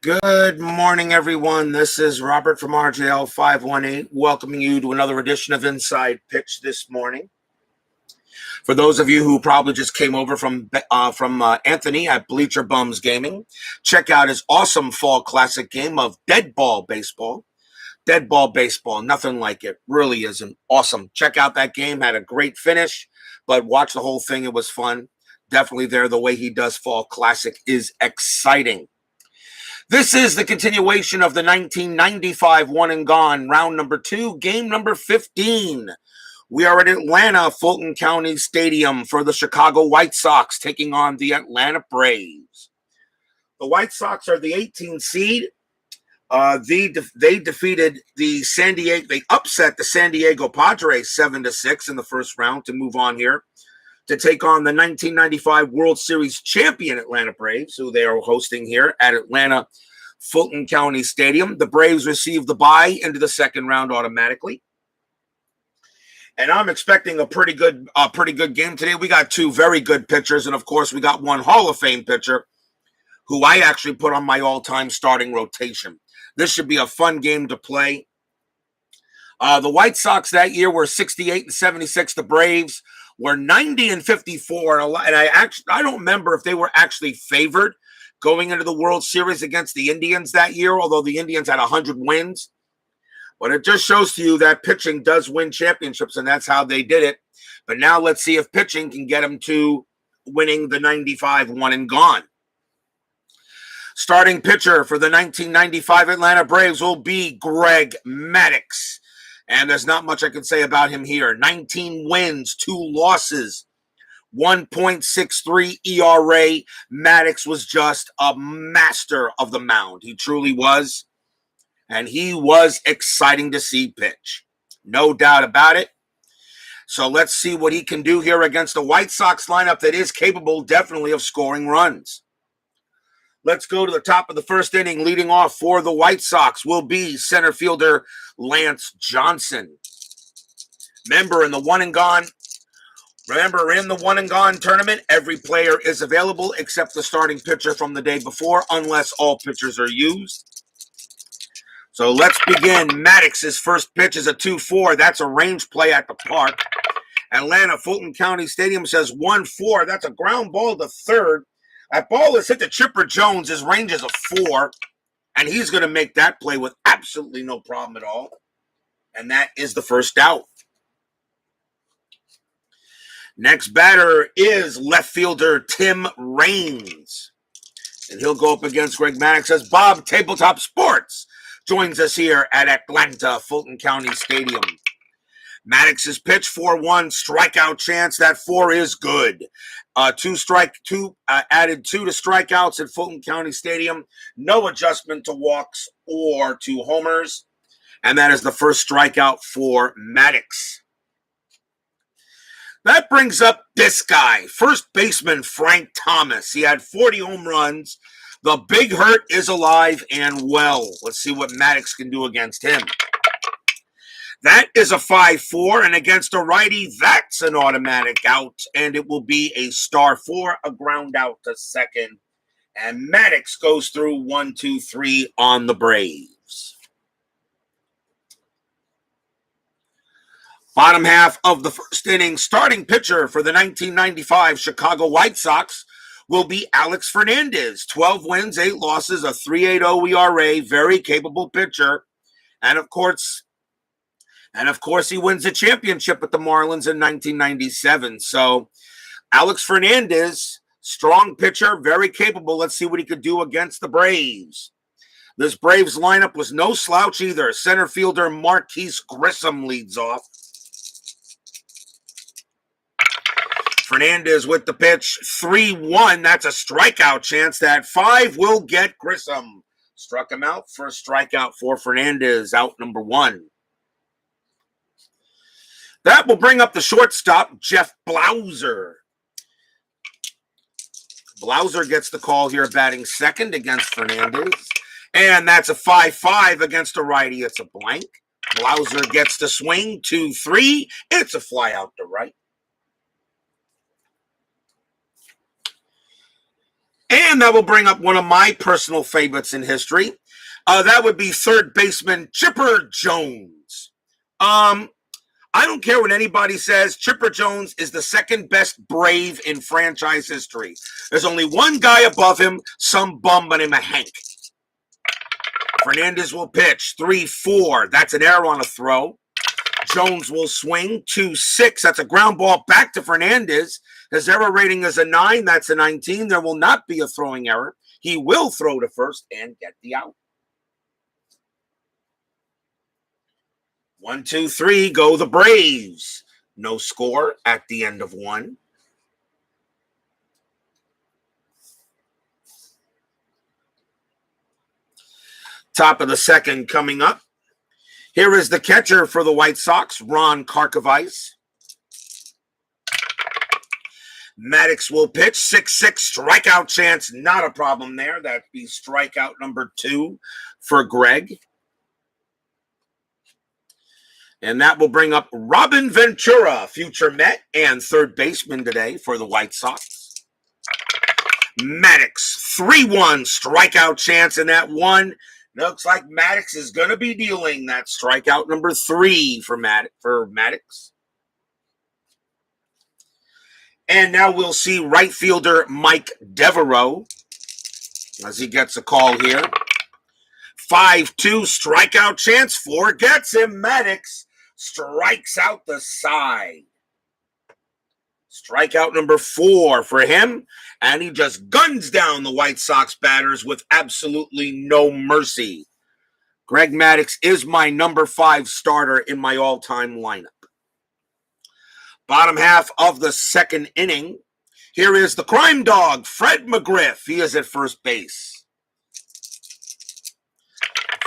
Good morning, everyone. This is Robert from RJL 518, welcoming you to another edition of Inside Pitch this morning. For those of you who probably just came over from Anthony at Bleacher Bums Gaming, check out his awesome fall classic game of Dead Ball Baseball. Dead Ball Baseball, nothing like it. Really isn't awesome. Check out that game. Had a great finish, but watch the whole thing. It was fun. Definitely there. The way he does fall classic is exciting. This is the continuation of the 1995 one and gone, round number 2, game number 15. We are at Atlanta-Fulton County Stadium for the Chicago White Sox taking on the Atlanta Braves. The White Sox are the 18th seed. They defeated they upset the San Diego Padres 7-6 in the first round to move on here to take on the 1995 World Series champion Atlanta Braves, who they are hosting here at Atlanta-Fulton County Stadium. The Braves received the bye into the second round automatically. And I'm expecting a pretty good game today. We got two very good pitchers, and of course, we got one Hall of Fame pitcher who I actually put on my all-time starting rotation. This should be a fun game to play. The White Sox that year were 68-76. The Braves were 90-54, and I don't remember if they were actually favored going into the World Series against the Indians that year, although the Indians had 100 wins. But it just shows to you that pitching does win championships, and that's how they did it. But now let's see if pitching can get them to winning the 95 one and gone. Starting pitcher for the 1995 Atlanta Braves will be Greg Maddox. And there's not much I can say about him here. 19 wins, 2 losses, 1.63 ERA. Maddox was just a master of the mound. He truly was. And he was exciting to see pitch. No doubt about it. So let's see what he can do here against a White Sox lineup that is capable definitely of scoring runs. Let's go to the top of the first inning. Leading off for the White Sox will be center fielder Lance Johnson. Remember, in the one and gone tournament, every player is available except the starting pitcher from the day before, unless all pitchers are used. So let's begin. Maddox's first pitch is a 2-4. That's a range play at the park. Atlanta-Fulton County Stadium says 1-4. That's a ground ball to third. That ball is hit to Chipper Jones. His range is a 4, and he's going to make that play with absolutely no problem at all. And that is the first out. Next batter is left fielder Tim Raines. And he'll go up against Greg Maddox as Bob Tabletop Sports joins us here at Atlanta-Fulton County Stadium. Maddox's pitch, 4-1, strikeout chance. That 4 is good. Added 2 to strikeouts at Fulton County Stadium. No adjustment to walks or to homers. And that is the first strikeout for Maddox. That brings up this guy, first baseman Frank Thomas. He had 40 home runs. The Big Hurt is alive and well. Let's see what Maddox can do against him. That is a 5-4, and against a righty, that's an automatic out, and it will be a star 4, a ground out to second. And Maddox goes through 1, 2, 3 on the Braves. Bottom half of the first inning, starting pitcher for the 1995 Chicago White Sox will be Alex Fernandez. 12 wins, 8 losses, a 3.80 ERA, very capable pitcher. And of course, he wins the championship with the Marlins in 1997. So, Alex Fernandez, strong pitcher, very capable. Let's see what he could do against the Braves. This Braves lineup was no slouch either. Center fielder Marquise Grissom leads off. Fernandez with the pitch, 3-1. That's a strikeout chance. That 5 will get Grissom. Struck him out. First strikeout for Fernandez, out number 1. That will bring up the shortstop, Jeff Blauser. Blauser gets the call here, batting second against Fernandez. And that's a 5-5 against a righty. It's a blank. Blauser gets the swing, 2-3. It's a fly out to right. And that will bring up one of my personal favorites in history. That would be third baseman Chipper Jones. I don't care what anybody says. Chipper Jones is the second best Brave in franchise history. There's only one guy above him, some bum by the name of Hank. Fernandez will pitch 3-4. That's an error on a throw. Jones will swing 2-6. That's a ground ball back to Fernandez. His error rating is a 9. That's a 19. There will not be a throwing error. He will throw to first and get the out. 1, 2, 3, go the Braves. No score at the end of one. Top of the second coming up. Here is the catcher for the White Sox, Ron Karkovice. Maddox will pitch 6-6, strikeout chance, not a problem there. That'd be strikeout number 2 for Greg. And that will bring up Robin Ventura, future Met and third baseman today for the White Sox. Maddox, 3-1, strikeout chance in that one. Looks like Maddox is going to be dealing that strikeout number 3 for Maddox. And now we'll see right fielder Mike Devereaux as he gets a call here. 5-2, strikeout chance. 4 gets him. Maddox strikes out the side. Strikeout number 4 for him. And he just guns down the White Sox batters with absolutely no mercy. Greg Maddox is my number 5 starter in my all-time lineup. Bottom half of the second inning. Here is the crime dog, Fred McGriff. He is at first base.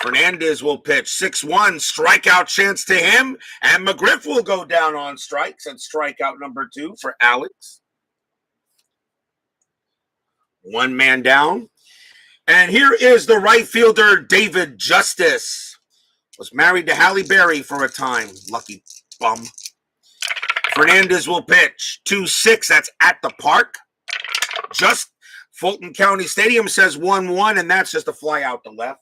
Fernandez will pitch 6-1, strikeout chance to him, and McGriff will go down on strikes and strikeout number 2 for Alex. 1 man down. And here is the right fielder, David Justice. Was married to Halle Berry for a time. Lucky bum. Fernandez will pitch 2-6. That's at the park. Just Fulton County Stadium says 1-1, and that's just a fly out to left.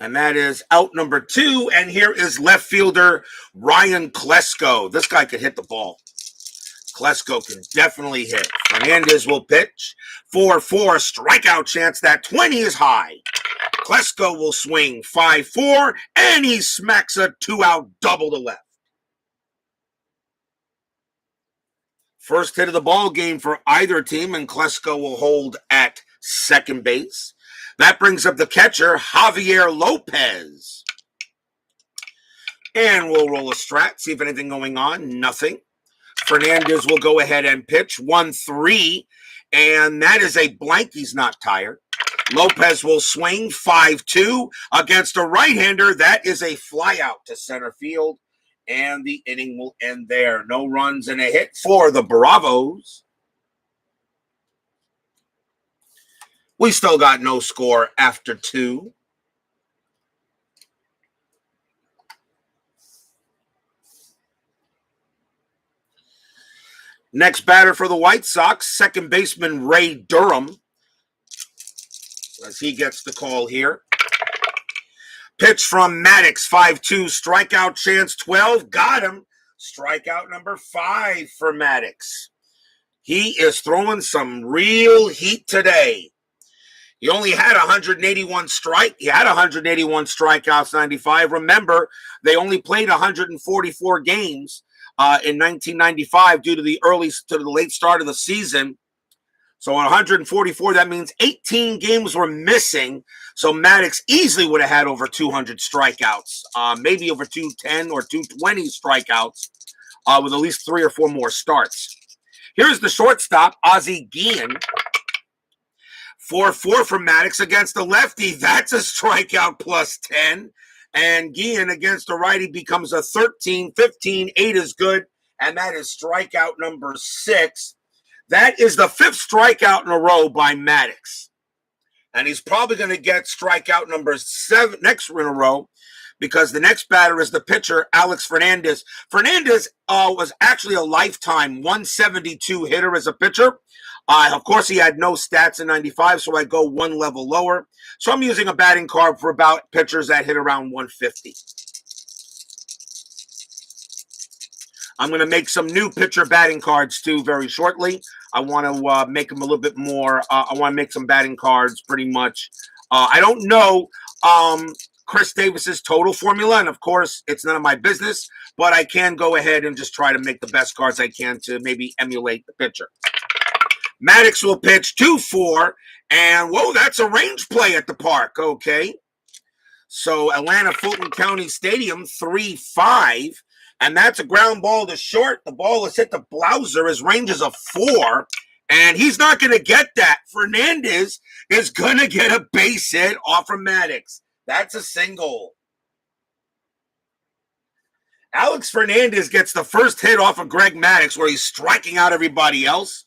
And that is out number 2. And here is left fielder Ryan Klesko. This guy could hit the ball. Klesko can definitely hit. Fernandez will pitch 4-4, strikeout chance. That 20 is high. Klesko will swing 5-4, and he smacks a 2-out double to left. First hit of the ball game for either team, and Klesko will hold at second base. That brings up the catcher, Javier Lopez. And we'll roll a strat, see if anything going on. Nothing. Fernandez will go ahead and pitch 1-3, and that is a blank. He's not tired. Lopez will swing 5-2 against a right-hander. That is a flyout to center field, and the inning will end there. No runs and a hit for the Bravos. We still got no score after 2. Next batter for the White Sox, second baseman Ray Durham, as he gets the call here. Pitch from Maddox, 5-2, strikeout chance 12, got him. Strikeout number 5 for Maddox. He is throwing some real heat today. He only had 181 strikeouts, 95. Remember, they only played 144 games in 1995 due to the late start of the season. So 144, that means 18 games were missing. So Maddox easily would have had over 200 strikeouts, maybe over 210 or 220 strikeouts with at least 3 or 4 more starts. Here's the shortstop, Ozzie Guillen. 4-4 for Maddox against the lefty. That's a strikeout plus 10. And Guillen against the righty becomes a 13, 15, 8 is good. And that is strikeout number 6. That is the 5th strikeout in a row by Maddox. And he's probably going to get strikeout number 7 next in a row because the next batter is the pitcher, Alex Fernandez. Fernandez was actually a lifetime 172 hitter as a pitcher. Of course, he had no stats in 95, so I go one level lower. So I'm using a batting card for about pitchers that hit around 150. I'm going to make some new pitcher batting cards, too, very shortly. I want to make them a little bit more. I want to make some batting cards pretty much. I don't know Chris Davis's total formula, and, of course, it's none of my business, but I can go ahead and just try to make the best cards I can to maybe emulate the pitcher. Maddox will pitch 2-4, and, whoa, that's a range play at the park, okay. So Atlanta-Fulton County Stadium, 3-5. And that's a ground ball to short. The ball is hit the blouser. His range is a 4. And he's not going to get that. Fernandez is going to get a base hit off from Maddox. That's a single. Alex Fernandez gets the first hit off of Greg Maddox where he's striking out everybody else.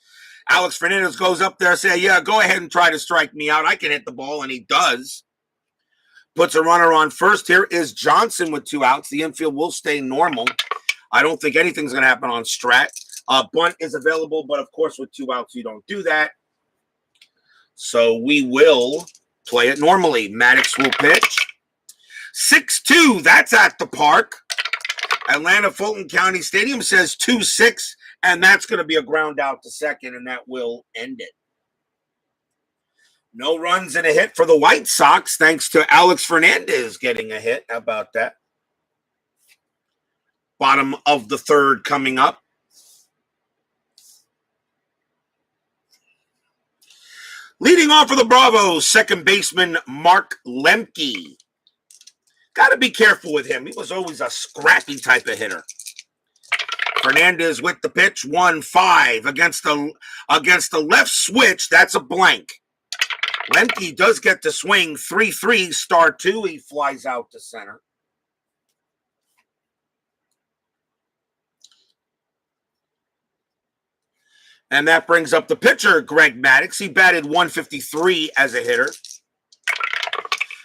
Alex Fernandez goes up there and says, yeah, go ahead and try to strike me out. I can hit the ball, and he does. Puts a runner on first. Here is Johnson with 2 outs. The infield will stay normal. I don't think anything's going to happen on Strat. Bunt is available, but of course with 2 outs, you don't do that. So we will play it normally. Maddox will pitch. 6-2, that's at the park. Atlanta-Fulton County Stadium says 2-6, and that's going to be a ground out to second, and that will end it. No runs and a hit for the White Sox, thanks to Alex Fernandez getting a hit. How about that? Bottom of the third coming up. Leading off for the Bravos, second baseman Mark Lemke. Got to be careful with him. He was always a scrappy type of hitter. Fernandez with the pitch, 1-5 against the left switch. That's a blank. Lemke does get to swing 3-3, star 2. He flies out to center. And that brings up the pitcher, Greg Maddox. He batted 153 as a hitter.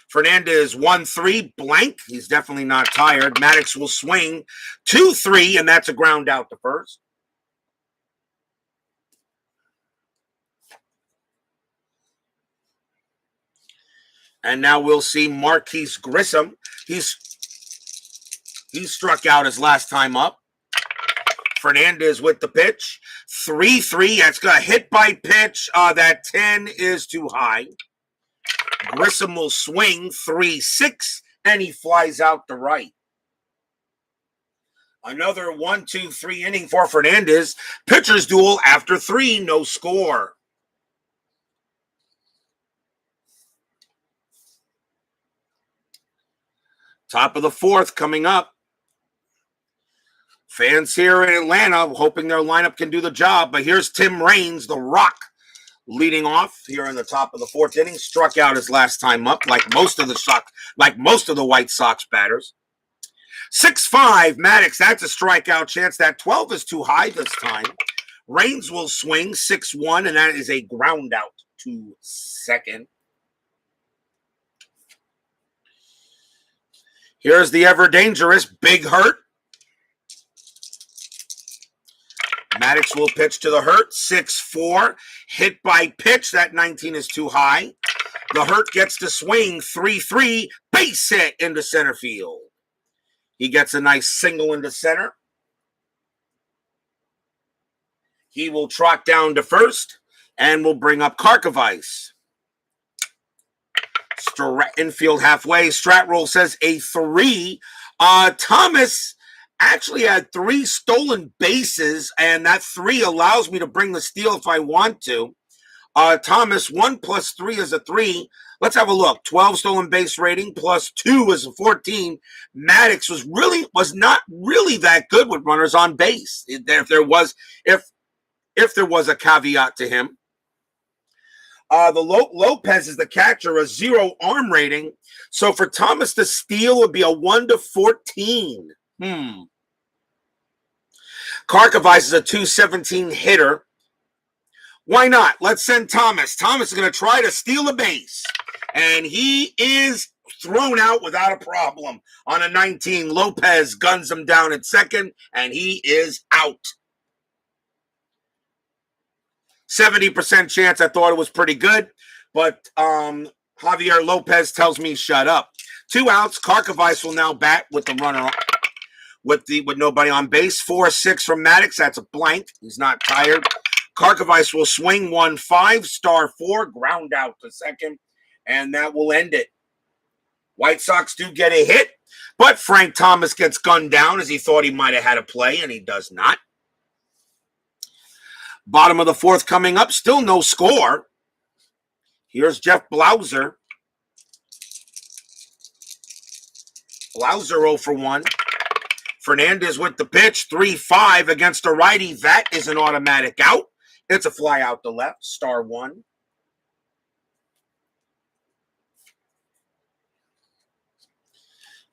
Fernandez 1-3, blank. He's definitely not tired. Maddox will swing 2-3, and that's a ground out to first. And now we'll see Marquise Grissom. He struck out his last time up. Fernandez with the pitch. 3-3. That's got a hit by pitch. That 10 is too high. Grissom will swing 3-6, and he flies out to right. Another 1-2-3 inning for Fernandez. Pitcher's duel after 3, no score. Top of the fourth coming up. Fans here in Atlanta hoping their lineup can do the job, but here's Tim Raines, the Rock, leading off here in the top of the fourth inning. Struck out his last time up, like most of the White Sox batters. 6-5, Maddox, that's a strikeout chance. That 12 is too high this time. Raines will swing 6-1, and that is a ground out to second. Here's the ever dangerous Big Hurt. Maddox will pitch to the Hurt, 6-4. Hit by pitch, that 19 is too high. The Hurt gets to swing 3-3, base hit into center field. He gets a nice single into center. He will trot down to first and will bring up Karkovice. Infield halfway. Strat roll says a 3. Thomas actually had 3 stolen bases, and that 3 allows me to bring the steal if I want to. Thomas, 1 + 3 is a 3. Let's have a look. 12 stolen base rating plus 2 is a 14. Maddox was not really that good with runners on base. If there was a caveat to him. Lopez is the catcher, a 0 arm rating. So for Thomas to steal would be a 1-14. Karkovice is a 217 hitter. Why not? Let's send Thomas. Thomas is going to try to steal a base. And he is thrown out without a problem. On a 19, Lopez guns him down at second, and he is out. 70% chance. I thought it was pretty good, but Javier Lopez tells me shut up. 2 outs. Karkovice will now bat with the runner with nobody on base. 4-6 from Maddox. That's a blank. He's not tired. Karkovice will swing 1-5, star 4, ground out to second, and that will end it. White Sox do get a hit, but Frank Thomas gets gunned down as he thought he might have had a play, and he does not. Bottom of the 4th coming up, still no score. Here's Jeff Blauser. Blauser 0 for 1. Fernandez with the pitch, 3-5 against a righty. That is an automatic out. It's a fly out to left, star 1.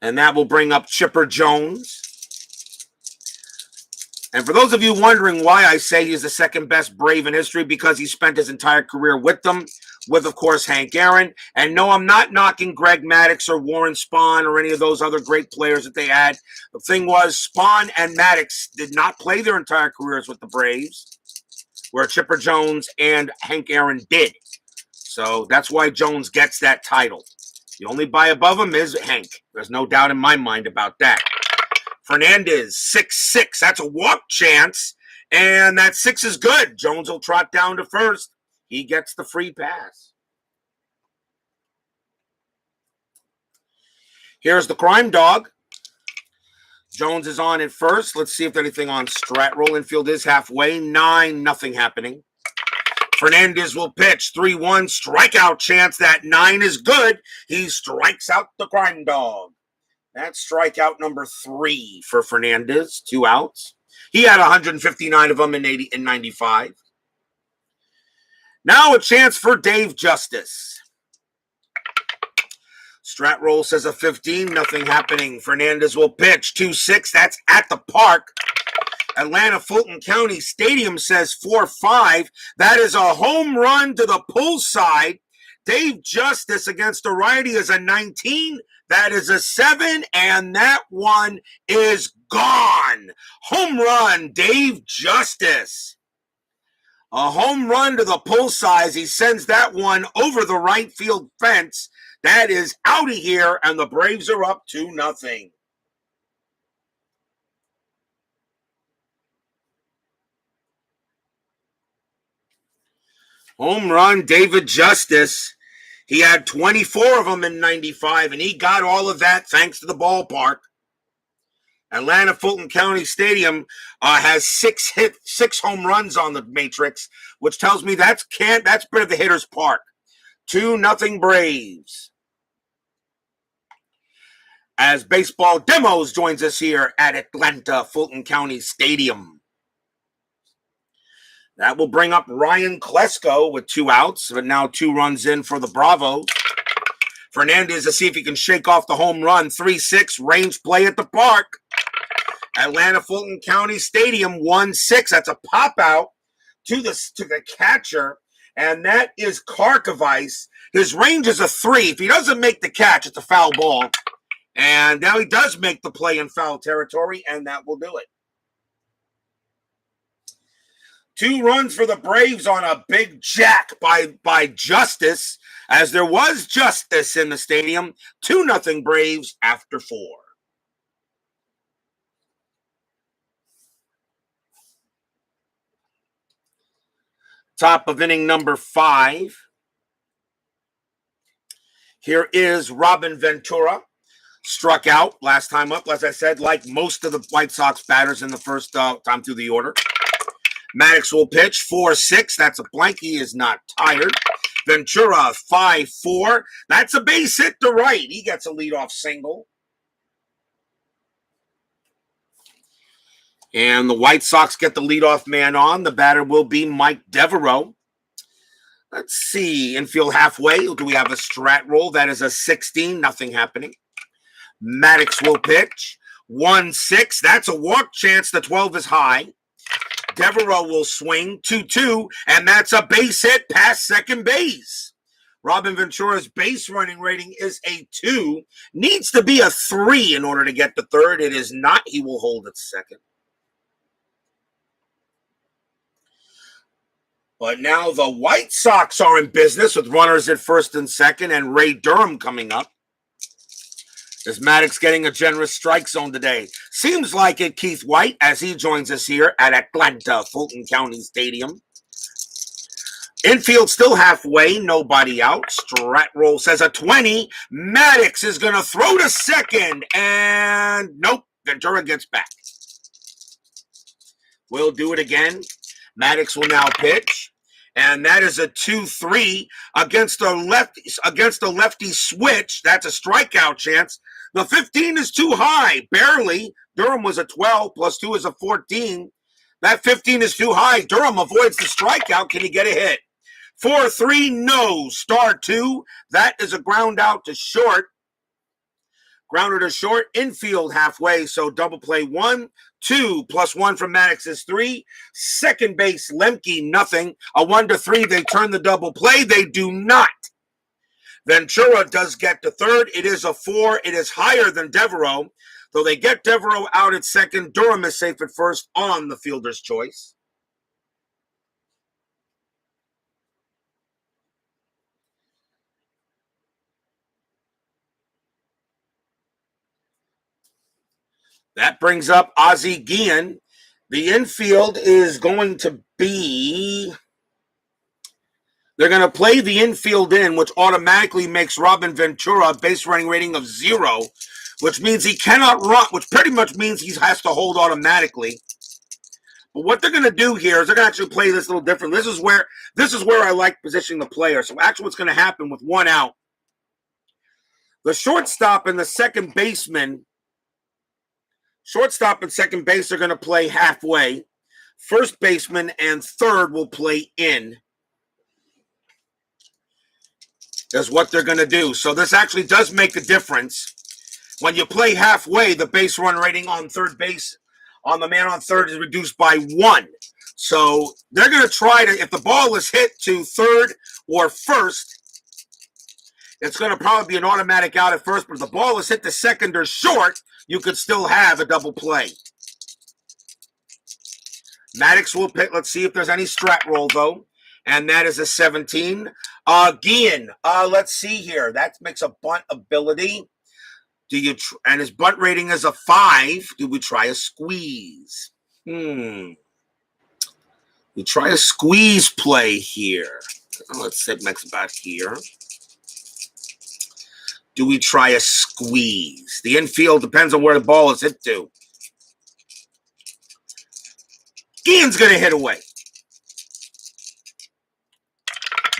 And that will bring up Chipper Jones. And for those of you wondering why I say he's the second best Brave in history, because he spent his entire career with them, with, of course, Hank Aaron. And no, I'm not knocking Greg Maddox or Warren Spahn or any of those other great players that they had. The thing was, Spahn and Maddox did not play their entire careers with the Braves, where Chipper Jones and Hank Aaron did. So that's why Jones gets that title. The only guy above him is Hank. There's no doubt in my mind about that. Fernandez, 6-6. That's a walk chance, and that 6 is good. Jones will trot down to first. He gets the free pass. Here's the crime dog. Jones is on at first. Let's see if there's anything on Strat. Roll infield is halfway. 9, nothing happening. Fernandez will pitch. 3-1, strikeout chance. That 9 is good. He strikes out the crime dog. That's strikeout number 3 for Fernandez. 2 outs. He had 159 of them in 95. Now a chance for Dave Justice. Strat roll says a 15, nothing happening. Fernandez will pitch. 2-6, that's at the park. Atlanta-Fulton County Stadium says 4-5. That is a home run to the pull side. Dave Justice against a righty is a 19. That is a 7, and that one is gone. Home run, Dave Justice. A home run to the pull side. He sends that one over the right field fence. That is out of here, and the Braves are up 2-0. Home run, David Justice. He had 24 of them in 95, and he got all of that thanks to the ballpark. Atlanta-Fulton County Stadium has 6 home runs on the matrix, which tells me that's been at the hitter's park. 2-0 Braves. As Baseball Demos joins us here at Atlanta-Fulton County Stadium. That will bring up Ryan Klesko with 2 outs, but now 2 runs in for the Bravos. Fernandez to see if he can shake off the home run. 3-6, range play at the park. Atlanta-Fulton County Stadium, 1-6. That's a pop out to the catcher, and that is Karkovice. His range is a 3. If he doesn't make the catch, it's a foul ball. And now he does make the play in foul territory, and that will do it. 2 runs for the Braves on a big jack by Justice, as there was justice in the stadium. 2-0 Braves after 4. Top of inning number 5. Here is Robin Ventura. Struck out last time up, as I said, like most of the White Sox batters in the first time through the order. Maddox will pitch. 4-6. That's a blank. He is not tired. Ventura, 5-4. That's a base hit to right. He gets a leadoff single. And the White Sox get the leadoff man on. The batter will be Mike Devereaux. Let's see. Infield halfway. Do we have a Strat roll? That is a 16. Nothing happening. Maddox will pitch. 1-6. That's a walk chance. The 12 is high. Devereaux will swing. 2-2. And that's a base hit past second base. Robin Ventura's base running rating is a 2. Needs to be a 3 in order to get the third. It is not. He will hold it second. But now the White Sox are in business with runners at first and second, and Ray Durham coming up. Is Maddox getting a generous strike zone today? Seems like it, Keith White, as he joins us here at Atlanta-Fulton County Stadium. Infield still halfway, nobody out. Strat roll says a 20. Maddox is going to throw to second, and nope, Ventura gets back. We'll do it again. Maddox will now pitch, and that is a 2-3 against a lefty switch. That's a strikeout chance. The 15 is too high, barely. Durham was a 12, plus 2 is a 14. That 15 is too high. Durham avoids the strikeout. Can he get a hit? 4-3, no. Star 2. That is a ground out to short. Grounder to short. Infield halfway, so double play 1. 2 plus 1 from Maddox is 3. Second base, Lemke, nothing. A 1-3. They turn the double play. They do not. Ventura does get to third. It is a 4. It is higher than Devereaux. Though they get Devereaux out at second, Durham is safe at first on the fielder's choice. That brings up Ozzie Guillen. The infield is going to be... They're going to play the infield in, which automatically makes Robin Ventura a base running rating of 0, which means he cannot run, which pretty much means he has to hold automatically. But what they're going to do here is they're going to actually play this a little different. This is where I like positioning the player. So actually what's going to happen with 1 out, the shortstop and the second baseman, shortstop and second base are going to play halfway. First baseman and third will play in. Is what they're going to do. So this actually does make a difference. When you play halfway, the base run rating on third base, on the man on third, is reduced by 1. So they're going to try to, if the ball is hit to third or first, it's going to probably be an automatic out at first, but if the ball is hit to second or short, you could still have a double play. Maddox will pick. Let's see if there's any strat roll, though. And that is a 17. Guillen, let's see here. That makes a bunt ability. And his bunt rating is a 5. Do we try a squeeze? We try a squeeze play here. Let's sit next about here. Do we try a squeeze? The infield depends on where the ball is hit to. Guillen's going to hit away.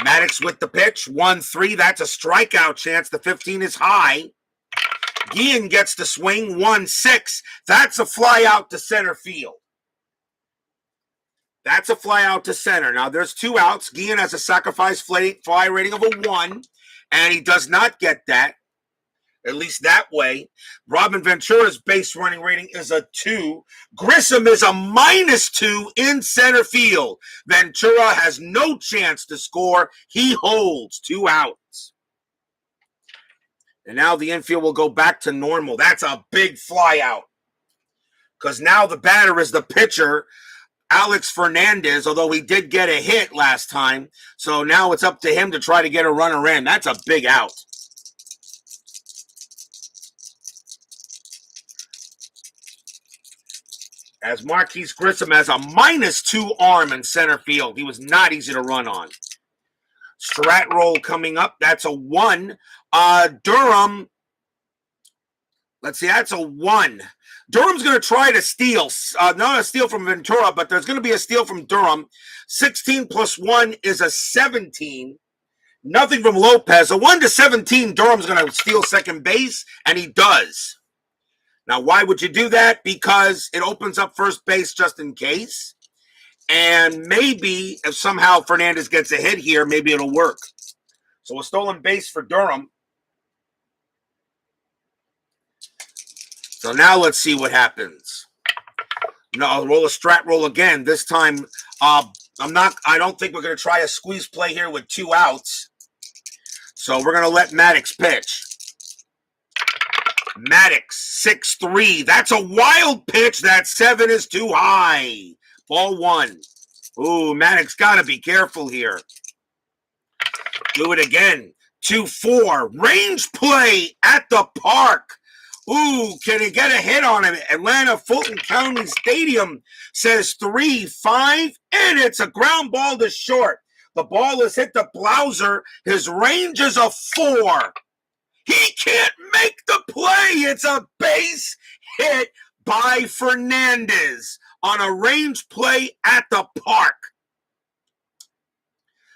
Maddox with the pitch, 1-3. That's a strikeout chance. The 15 is high. Guillen gets the swing, 1-6. That's a fly out to center field. That's a fly out to center. Now, there's 2 outs. Guillen has a sacrifice fly rating of a 1, and he does not get that, at least that way. Robin Ventura's base running rating is a 2. Grissom is a -2 in center field. Ventura has no chance to score. He holds 2 outs. And now the infield will go back to normal. That's a big fly out. Because now the batter is the pitcher, Alex Fernandez, although he did get a hit last time. So now it's up to him to try to get a runner in. That's a big out. As Marquise Grissom has a -2 arm in center field. He was not easy to run on. Strat roll coming up. That's a 1. Durham. Let's see. That's a 1. Durham's going to try to steal. Not a steal from Ventura, but there's going to be a steal from Durham. 16 plus 1 is a 17. Nothing from Lopez. A 1-17. Durham's going to steal second base, and he does. Now, why would you do that? Because it opens up first base just in case. And maybe if somehow Fernandez gets a hit here, maybe it'll work. So a stolen base for Durham. So now let's see what happens. No, I'll roll a strat roll again. This time, I don't think we're going to try a squeeze play here with 2 outs. So we're going to let Maddox pitch. Maddox, 6-3. That's a wild pitch. That 7 is too high. Ball 1. Ooh, Maddox got to be careful here. Do it again. 2-4. Range play at the park. Ooh, can he get a hit on him? Atlanta-Fulton County Stadium says 3-5, and it's a ground ball to short. The ball has hit the blouser. His range is a 4. He can't make the play. It's a base hit by Fernandez on a range play at the park.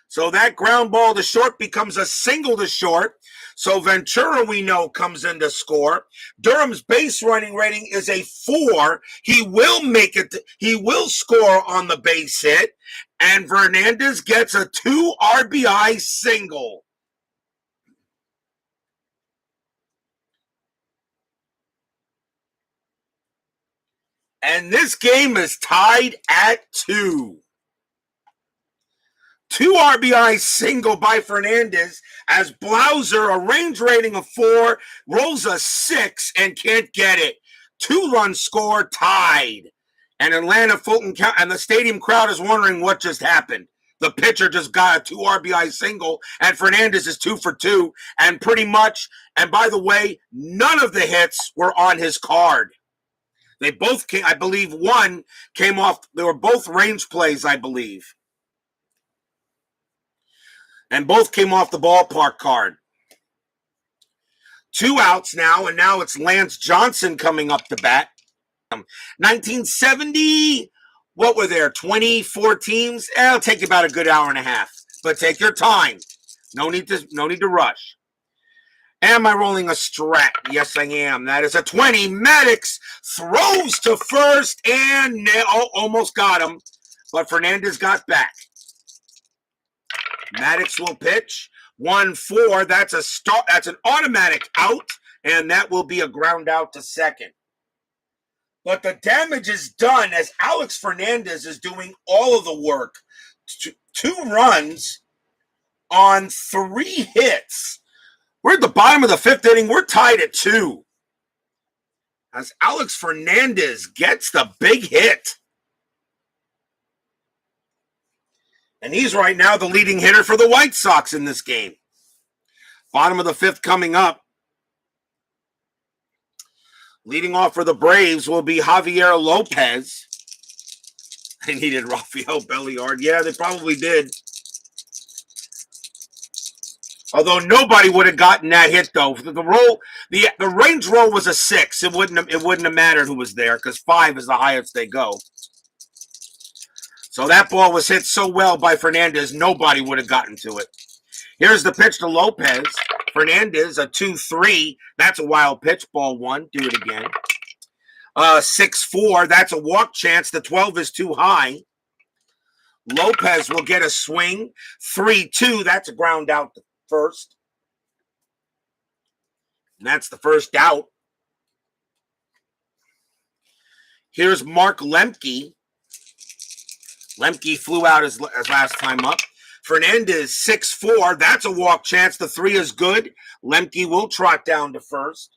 So that ground ball to short becomes a single to short. So Ventura, we know, comes in to score. Durham's base running rating is a 4. He will make it. He will score on the base hit. And Fernandez gets a 2 RBI single. And this game is tied at 2. 2 RBI single by Fernandez as Blouser, a range rating of 4, rolls a 6 and can't get it. 2-run score tied. And Atlanta-Fulton and the stadium crowd is wondering what just happened. The pitcher just got a 2 RBI single, and Fernandez is 2 for 2. And pretty much, and by the way, none of the hits were on his card. They both came, I believe one came off, they were both range plays, I believe. And both came off the ballpark card. 2 outs now, and now it's Lance Johnson coming up to bat. 1970, what were there, 24 teams? It'll take about a good hour and a half, but take your time. No need to rush. Am I rolling a strat? Yes, I am. That is a 20. Maddox throws to first and almost got him, but Fernandez got back. Maddox will pitch. 1-4. That's a start. That's an automatic out, and that will be a ground out to second. But the damage is done as Alex Fernandez is doing all of the work. 2 runs on 3 hits. We're at the bottom of the 5th inning. We're tied at 2. As Alex Fernandez gets the big hit. And he's right now the leading hitter for the White Sox in this game. Bottom of the 5th coming up. Leading off for the Braves will be Javier Lopez. They needed Rafael Belliard. Yeah, they probably did. Although nobody would have gotten that hit, though. The range roll was a 6. It wouldn't have mattered who was there because 5 is the highest they go. So that ball was hit so well by Fernandez, nobody would have gotten to it. Here's the pitch to Lopez. Fernandez, a 2-3. That's a wild pitch. Ball 1. Do it again. 6-4. That's a walk chance. The 12 is too high. Lopez will get a swing. 3-2. That's a ground out to first. And that's the first out. Here's Mark Lemke. Lemke flew out his last time up. Fernandez, 6-4. That's a walk chance. The 3 is good. Lemke will trot down to first.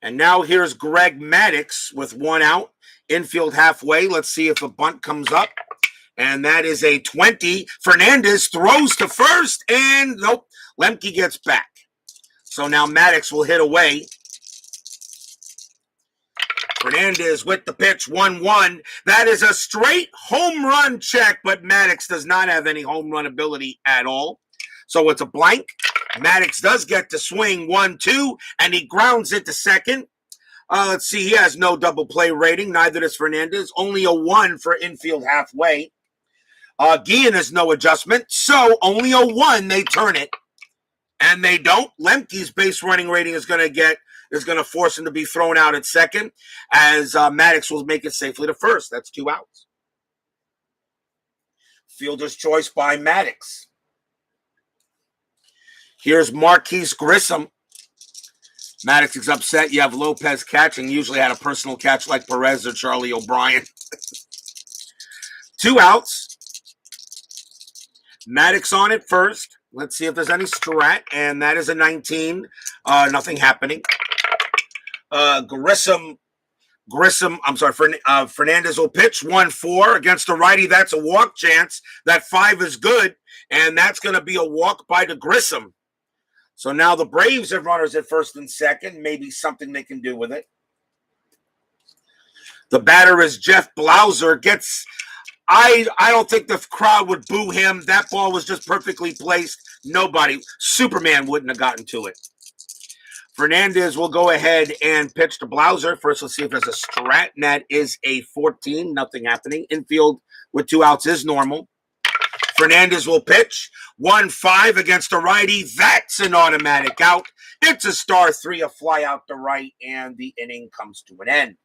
And now here's Greg Maddox with 1 out. Infield halfway. Let's see if a bunt comes up. And that is a 20. Fernandez throws to first. And nope. Lemke gets back. So now Maddox will hit away. Fernandez with the pitch, 1-1. That is a straight home run check, but Maddox does not have any home run ability at all. So it's a blank. Maddox does get to swing 1-2, and he grounds it to second. Let's see, he has no double play rating. Neither does Fernandez. Only a 1 for infield halfway. Guillen has no adjustment, so only a 1. They turn it, and they don't. Lemke's base running rating is going to force him to be thrown out at second, as Maddox will make it safely to first. That's 2 outs. Fielder's choice by Maddox. Here's Marquise Grissom. Maddox is upset. You have Lopez catching. Usually had a personal catch like Perez or Charlie O'Brien. 2 outs. Maddox on it first. Let's see if there's any strat, and that is a 19. Nothing happening. Fernandez will pitch 1-4 against the righty. That's a walk chance. That 5 is good, and that's going to be a walk by Grissom. So now the Braves have runners at first and second. Maybe something they can do with it. The batter is Jeff Blauser. I don't think the crowd would boo him. That ball was just perfectly placed. Nobody, Superman wouldn't have gotten to it. Fernandez will go ahead and pitch to Blauser. First, let's see if there's a strat, and that is a 14. Nothing happening. Infield with 2 outs is normal. Fernandez will pitch 1-5 against a righty. That's an automatic out. It's a star 3, a fly out to right, and the inning comes to an end.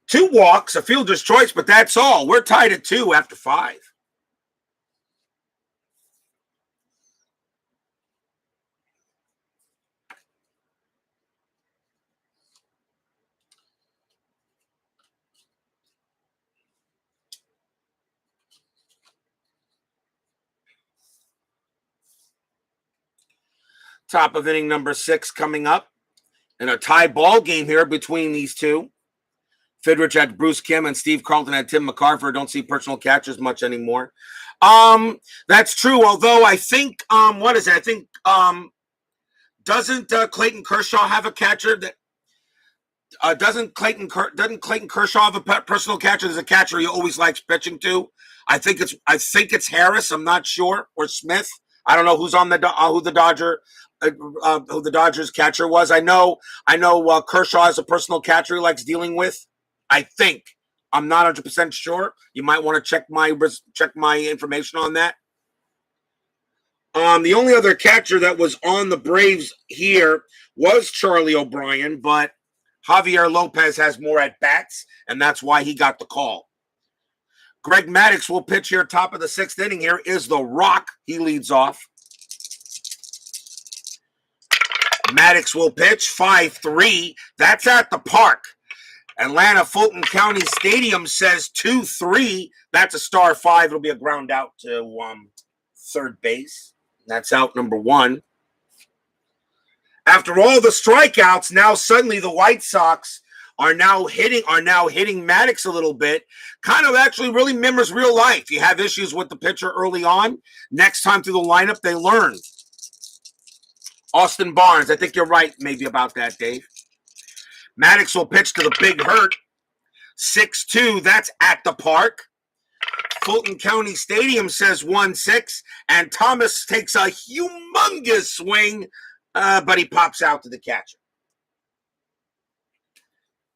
2 walks, a fielder's choice, but that's all. We're tied at 2 after 5. Top of inning number 6 coming up. And a tie ball game here between these two. Fidrich had Bruce Kim and Steve Carlton had Tim McCarver. Don't see personal catchers much anymore. That's true. Although I think, what is it? I think, doesn't Clayton Kershaw have a catcher that doesn't Clayton Kershaw have a personal catcher? There's a catcher he always likes pitching to. I think it's Harris. I'm not sure, or Smith. I don't know who's on who the Dodgers catcher was. I know Kershaw has a personal catcher he likes dealing with. I think. I'm not 100% sure. You might want to check my information on that. The only other catcher that was on the Braves here was Charlie O'Brien, but Javier Lopez has more at-bats, and that's why he got the call. Greg Maddox will pitch here, top of the 6th inning. Here is the Rock. He leads off. Maddox will pitch 5-3. That's at the park. Atlanta-Fulton County Stadium says 2-3. That's a star 5. It'll be a ground out to third base. That's out number 1. After all the strikeouts, now suddenly the White Sox are now hitting Maddox a little bit. Kind of actually really mirrors real life. You have issues with the pitcher early on. Next time through the lineup, they learn. Austin Barnes, I think you're right maybe about that, Dave. Maddox will pitch to the Big Hurt. 6-2, that's at the park. Fulton County Stadium says 1-6, and Thomas takes a humongous swing, but he pops out to the catcher.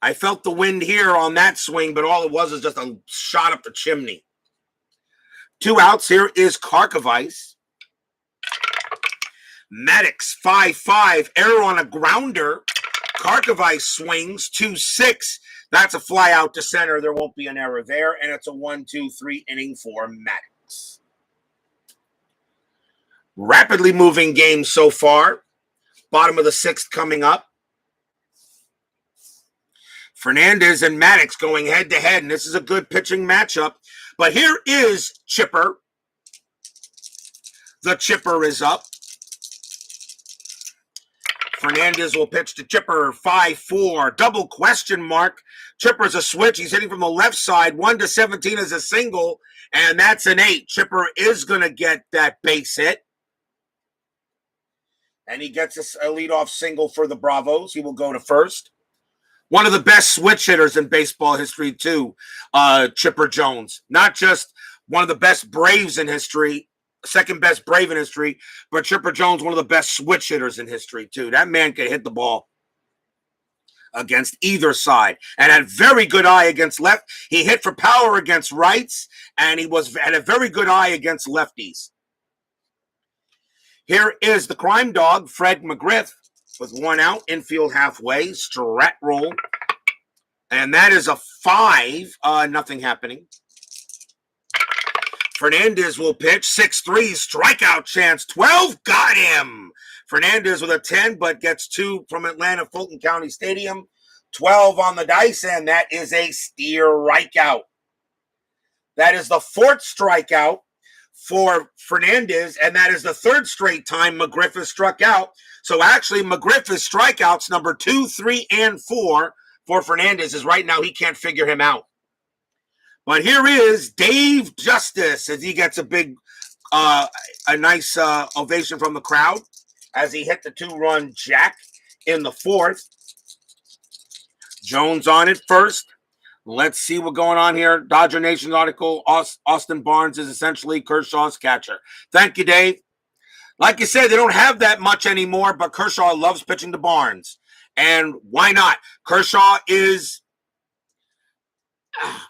I felt the wind here on that swing, but all it was just a shot up the chimney. 2 outs. Here is Karkovice. Maddox 5-5, error on a grounder. Karkovice swings 2-6. That's a fly out to center. There won't be an error there, and it's a 1-2-3 inning for Maddox. Rapidly moving game so far. Bottom of the 6th coming up. Fernandez and Maddox going head-to-head, and this is a good pitching matchup. But here is Chipper. The Chipper is up. Fernandez will pitch to Chipper, 5-4, double question mark. Chipper's a switch. He's hitting from the left side. 1-17 is a single, and that's an 8. Chipper is going to get that base hit. And he gets a leadoff single for the Bravos. He will go to first. One of the best switch hitters in baseball history, too, Chipper Jones. Not just one of the best Braves in history, second best Brave in history, but Chipper Jones, one of the best switch hitters in history, too. That man can hit the ball against either side and had very good eye against left. He hit for power against rights, and he had a very good eye against lefties. Here is the crime dog, Fred McGriff, with 1 out, infield halfway, strat roll. And that is a 5, nothing happening. Fernandez will pitch 6-3, strikeout chance, 12, got him. Fernandez with a 10, but gets 2 from Atlanta-Fulton County Stadium. 12 on the dice, and that is a steer strikeout. That is the fourth strikeout for Fernandez, and that is the third straight time McGriff has struck out. So actually, McGriff's strikeouts number 2, 3, and 4 for Fernandez is right now he can't figure him out. But here is Dave Justice as he gets a nice ovation from the crowd as he hit the 2-run jack in the fourth. Jones on it first. Let's see what's going on here. Dodger Nation article, Austin Barnes is essentially Kershaw's catcher. Thank you, Dave. Like you said, they don't have that much anymore, but Kershaw loves pitching to Barnes. And why not? Kershaw is...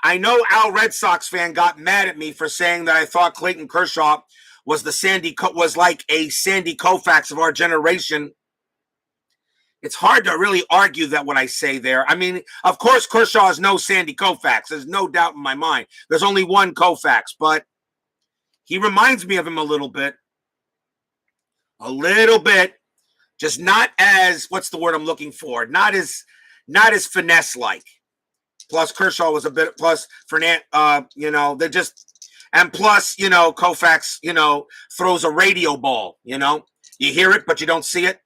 I know Al Red Sox fan got mad at me for saying that I thought Clayton Kershaw was like a Sandy Koufax of our generation. It's hard to really argue that what I say there. I mean, of course, Kershaw is no Sandy Koufax. There's no doubt in my mind. There's only one Koufax, but he reminds me of him a little bit. A little bit. Just not as, what's the word I'm looking for? Not as finesse-like. Plus, Kershaw was a bit, plus, Fernandez, they're just, and plus, Koufax, throws a radio ball, You hear it, but you don't see it.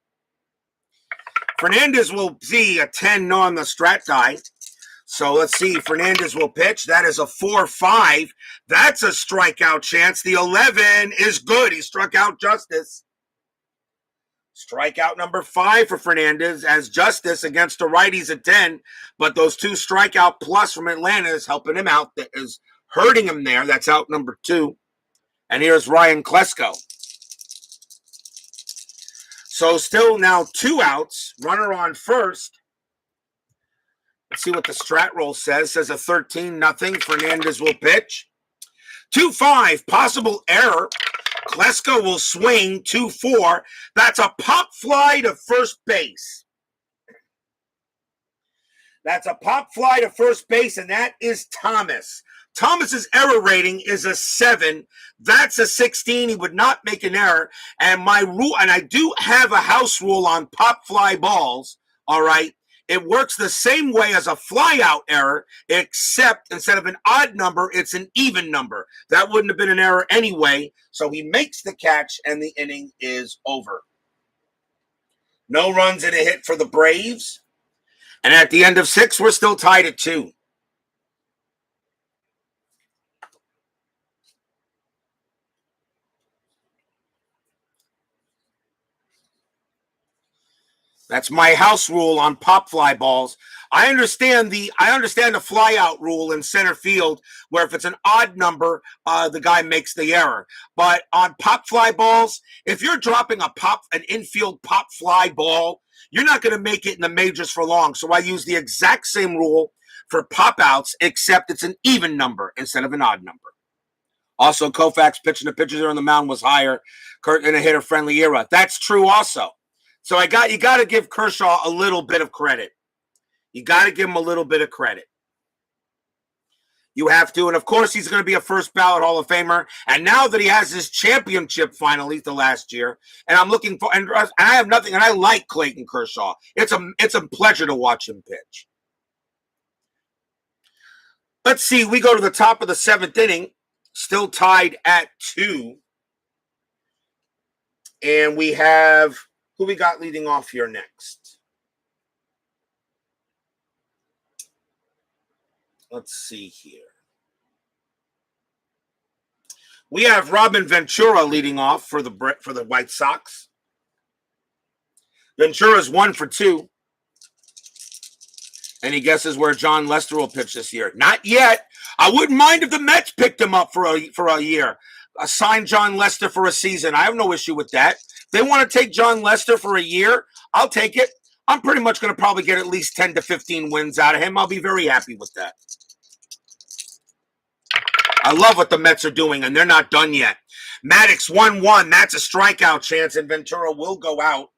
Fernandez will see a 10 on the strat guy. So let's see. Fernandez will pitch. That is a 4-5. That's a strikeout chance. The 11 is good. He struck out Justice. Strikeout number 5 for Fernandez as Justice against the righties at 10. But those 2 strikeout plus from Atlanta is helping him out. That is hurting him there. That's out number 2. And here's Ryan Klesko. So still now 2 outs. Runner on first. Let's see what the strat roll says. Says a 13-0. Fernandez will pitch. 2-5. Possible error. Klesko will swing. 2-4. That's a pop fly to first base. That's a pop fly to first base, and that is Thomas. Thomas's error rating is a 7. That's a 16. He would not make an error. And my rule, and I do have a house rule on pop fly balls, all right? It works the same way as a fly out error, except instead of an odd number, it's an even number. That wouldn't have been an error anyway. So he makes the catch, and the inning is over. No runs and a hit for the Braves. And at the end of 6, we're still tied at 2. That's my house rule on pop fly balls. I understand the fly out rule in center field, where if it's an odd number, the guy makes the error. But on pop fly balls, if you're dropping an infield pop fly ball, you're not going to make it in the majors for long. So I use the exact same rule for pop outs, except it's an even number instead of an odd number. Also, Koufax pitching the pitcher there on the mound was higher in a hitter-friendly era. That's true also. So you got to give Kershaw a little bit of credit. You got to give him a little bit of credit. You have to. And, of course, he's going to be a first-ballot Hall of Famer. And now that he has his championship finally the last year, and I'm looking for – and I have nothing – and I like Clayton Kershaw. It's a pleasure to watch him pitch. Let's see. We go to the top of the 7th inning, still tied at 2. And we have – who we got leading off here next? Let's see here. We have Robin Ventura leading off for the White Sox. Ventura's 1 for 2. Any guesses where John Lester will pitch this year? Not yet. I wouldn't mind if the Mets picked him up for a year. Sign John Lester for a season. I have no issue with that. They want to take John Lester for a year, I'll take it. I'm pretty much going to probably get at least 10 to 15 wins out of him. I'll be very happy with that. I love what the Mets are doing, and they're not done yet. Maddox 1-1. That's a strikeout chance, and Ventura will go out.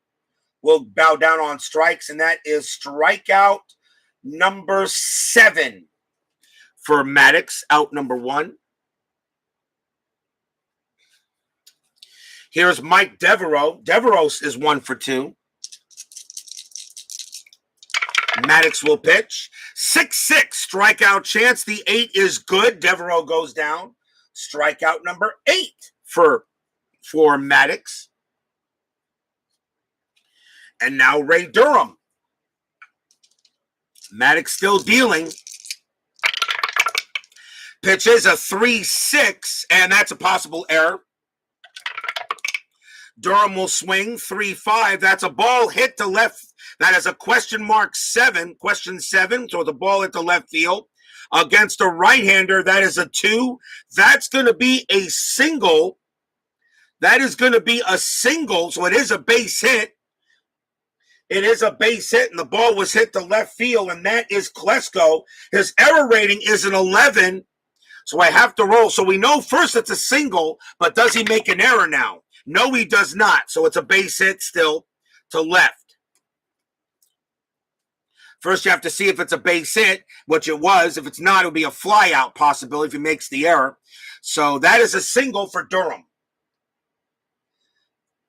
Will bow down on strikes, and that is strikeout number 7 for Maddox, out number 1. Here's Mike Devereaux. Devereaux is 1 for 2. Maddox will pitch. 6-6 strikeout chance. The 8 is good. Devereaux goes down. Strikeout number 8 for Maddox. And now Ray Durham. Maddox still dealing. Pitches a 3-6, and that's a possible error. Durham will swing 3-5. That's a ball hit to left. That is a question 7. Question 7. So the ball hit to left field against a right-hander. That is a 2. That's going to be a single. That is going to be a single. So it is a base hit. It is a base hit, and the ball was hit to left field, and that is Klesko. His error rating is an 11. So I have to roll. So we know first it's a single, but does he make an error now? No, he does not. So it's a base hit still to left. First, you have to see if it's a base hit, which it was. If it's not, it would be a fly out possibility if he makes the error. So that is a single for Durham.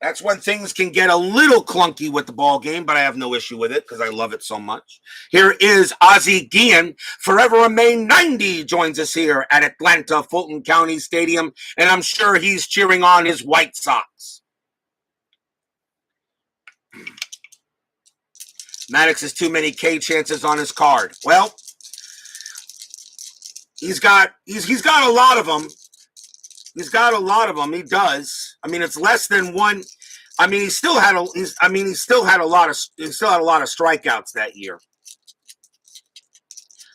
That's when things can get a little clunky with the ball game, but I have no issue with it because I love it so much. Here is Ozzie Guillen. Forever Remain 90 joins us here at Atlanta-Fulton County Stadium, and I'm sure he's cheering on his White Sox. Maddox has too many K chances on his card. Well, he's got a lot of them. He's got a lot of them. He does. I mean, it's less than one. I mean, he still had a lot of strikeouts that year.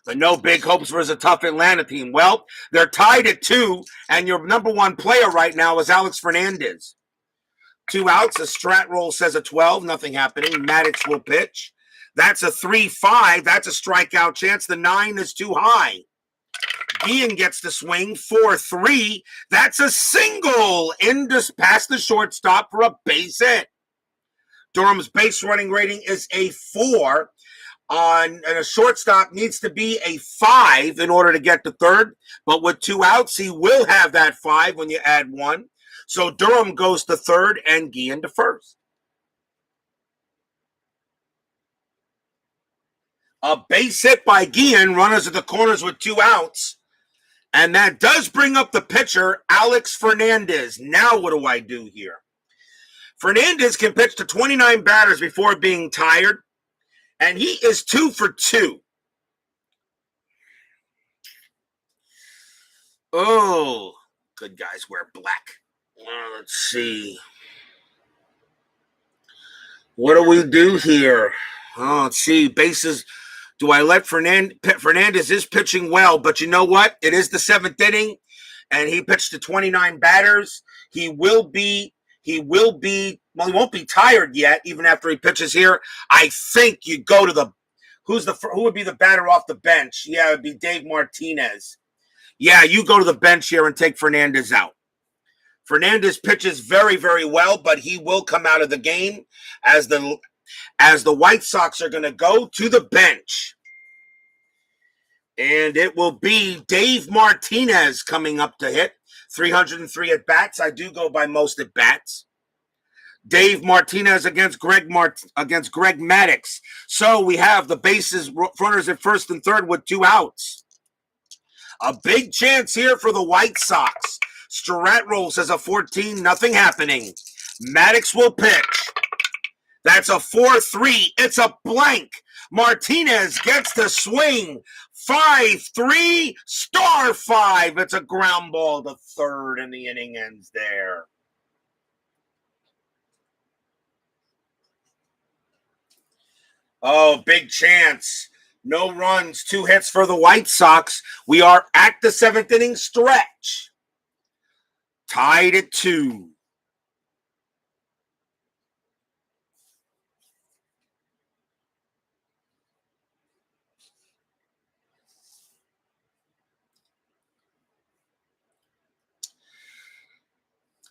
But no big hopes for a tough Atlanta team. Well, they're tied at 2, and your number 1 player right now is Alex Fernandez. 2 outs. The strat roll says a 12. Nothing happening. Maddox will pitch. That's a 3-5. That's a strikeout chance. The 9 is too high. Ian gets the swing, 4-3. That's a single in just past the shortstop for a base hit. Durham's base running rating is a 4. And a shortstop needs to be a 5 in order to get to third. But with 2 outs, he will have that 5 when you add 1. So Durham goes to third and Guillen to first. A base hit by Guillen, runners at the corners with 2 outs. And that does bring up the pitcher, Alex Fernandez. Now what do I do here? Fernandez can pitch to 29 batters before being tired. And he is 2 for 2. Oh, good guys wear black. Let's see. What do we do here? Oh, let's see. Bases. Do I let Fernandez is pitching well, but you know what? It is the 7th inning, and he pitched to 29 batters. He won't be tired yet, even after he pitches here. I think you go to who would be the batter off the bench? Yeah, it would be Dave Martinez. Yeah, you go to the bench here and take Fernandez out. Fernandez pitches very, very well, but he will come out of the game as the White Sox are going to go to the bench. And it will be Dave Martinez coming up to hit. 303 at-bats. I do go by most at-bats. Dave Martinez against Greg Maddox. So we have the bases, runners at first and third with 2 outs. A big chance here for the White Sox. Strat roll says a 14, nothing happening. Maddox will pitch. That's a 4-3. It's a blank. Martinez gets the swing. 5-3, star 5. It's a ground ball to third, and the inning ends there. Oh, big chance. No runs, 2 hits for the White Sox. We are at the 7th inning stretch. Tied at 2.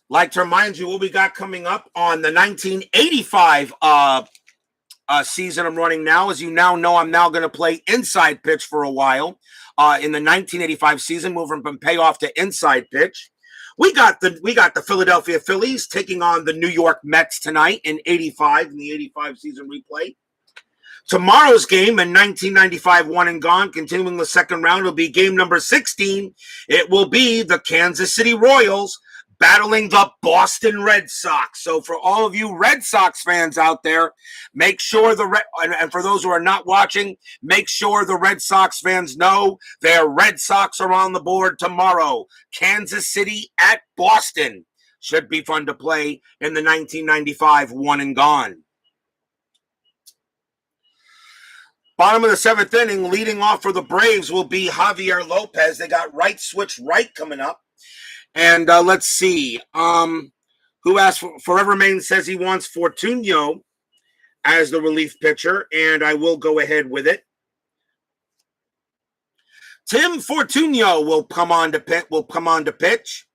Like to remind you what we got coming up on the 1985 season I'm running now. As you now know, I'm now going to play inside pitch for a while. In the 1985 season, moving from payoff to inside pitch. We got the Philadelphia Phillies taking on the New York Mets tonight in 85 in the 85 season replay. Tomorrow's game in 1995 one and gone, continuing the second round, will be game number 16. It will be the Kansas City Royals battling the Boston Red Sox. So for all of you Red Sox fans out there, make sure and for those who are not watching, make sure the Red Sox fans know their Red Sox are on the board tomorrow. Kansas City at Boston. Should be fun to play in the 1995 one and gone. Bottom of the seventh inning, leading off for the Braves will be Javier Lopez. They got right switch right coming up. And let's see. Who asked for Forever Maine says he wants Fortunio as the relief pitcher, and I will go ahead with it. Tim Fortunio will come on to pitch.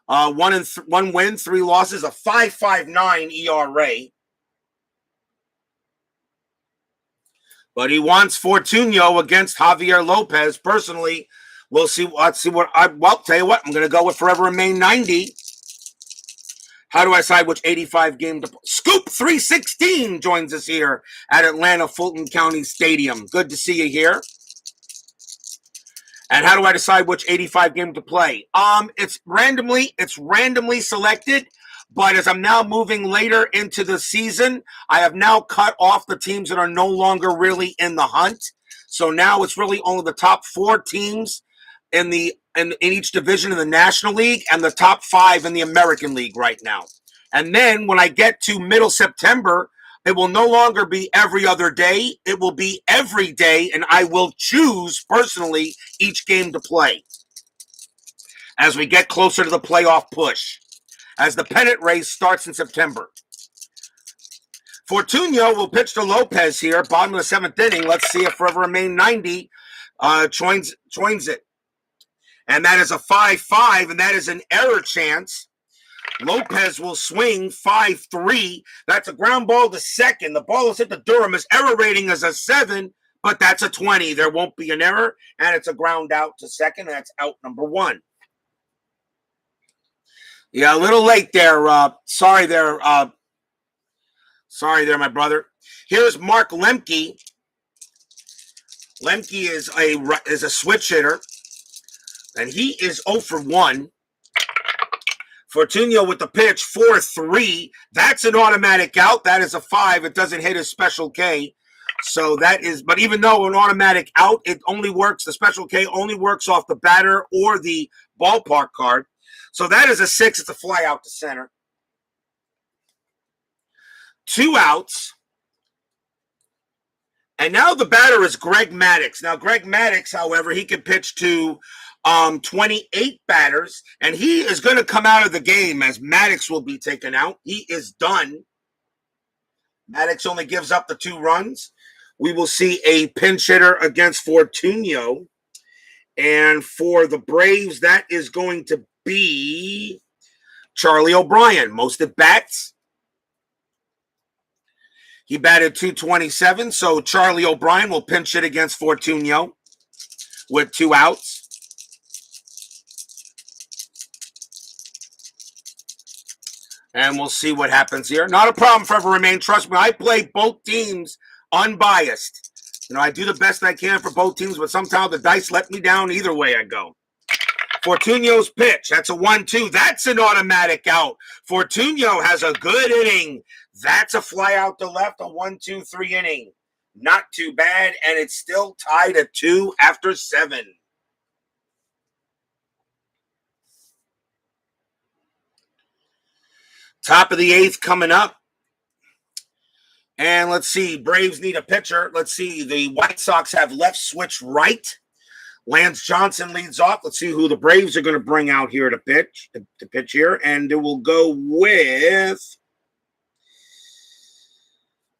One win, 3 losses, a 5.59 ERA. But he wants Fortunio against Javier Lopez. Personally, we'll see. Let's see tell you what, I'm going to go with Forever Remain 90. How do I decide which 85 game to Scoop 316 joins us here at Atlanta-Fulton County Stadium. Good to see you here. And how do I decide which 85 game to play? It's randomly selected. But as I'm now moving later into the season, I have now cut off the teams that are no longer really in the hunt. So now it's really only the top 4 teams in each division in the National League and the top 5 in the American League right now. And then when I get to middle September, it will no longer be every other day. It will be every day, and I will choose personally each game to play as we get closer to the playoff push, as the pennant race starts in September. Fortunio will pitch to Lopez here, bottom of the 7th inning. Let's see if Forever Remain 90 joins it. And that is a 5-5, and that is an error chance. Lopez will swing 5-3. That's a ground ball to second. The ball is hit to Durham. His error rating is a 7, but that's a 20. There won't be an error, and it's a ground out to second. That's out number 1. Yeah, a little late there. Sorry there, my brother. Here's Mark Lemke. Lemke is a switch hitter, and he is 0 for 1. Fortunio with the pitch, 4-3. That's an automatic out. That is a 5. It doesn't hit his special K. So that is, but even though an automatic out, it only works, the special K only works off the batter or the ballpark card. So that is a 6. It's a fly out to center. 2 outs. And now the batter is Greg Maddox. Now, Greg Maddox, however, he can pitch to 28 batters, and he is going to come out of the game as Maddox will be taken out. He is done. Maddox only gives up the 2 runs. We will see a pinch hitter against Fortunio. And for the Braves, that is going to be Charlie O'Brien. Most at bats. He batted .227, so Charlie O'Brien will pinch hit against Fortunio with 2 outs. And we'll see what happens here. Not a problem, Forever Remain. Trust me, I play both teams unbiased. You know, I do the best I can for both teams, but sometimes the dice let me down either way I go. Fortunio's pitch. That's a 1-2. That's an automatic out. Fortunio has a good inning. That's a fly out to left, a 1-2-3 inning. Not too bad, and it's still tied at 2 after 7. Top of the 8th coming up. And let's see, Braves need a pitcher. Let's see, the White Sox have left switch right. Lance Johnson leads off. Let's see who the Braves are going to bring out here to pitch here. And it will go with,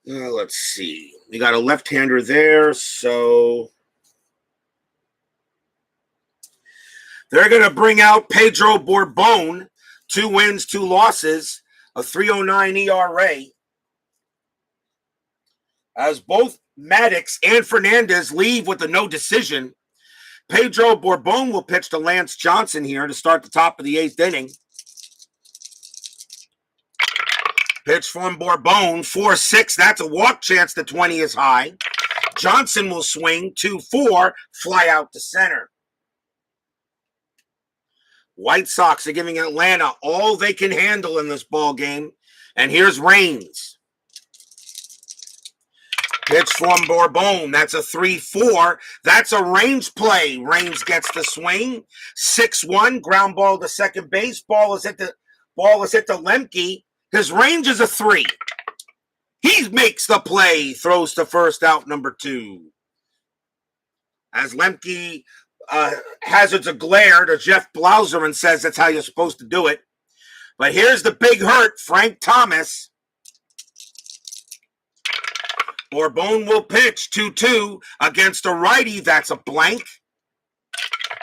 let's see. We got a left-hander there, so they're going to bring out Pedro Borbon. 2 wins, 2 losses. A 3.09 ERA. As both Maddox and Fernandez leave with a no decision, Pedro Borbon will pitch to Lance Johnson here to start the top of the 8th inning. Pitch from Bourbon, 4-6. That's a walk chance. The 20 is high. Johnson will swing, 2-4, fly out to center. White Sox are giving Atlanta all they can handle in this ball game. And here's Raines. Pitch from Bourbon. That's a 3-4. That's a range play. Raines gets the swing. 6-1. Ground ball to second base. Ball is hit to Lemke. His range is a 3. He makes the play. Throws to first, out number 2. As Lemke hazards a glare to Jeff Blauser and says that's how you're supposed to do it. But here's the big hurt, Frank Thomas. Bourbon will pitch 2-2 against a righty. That's a blank.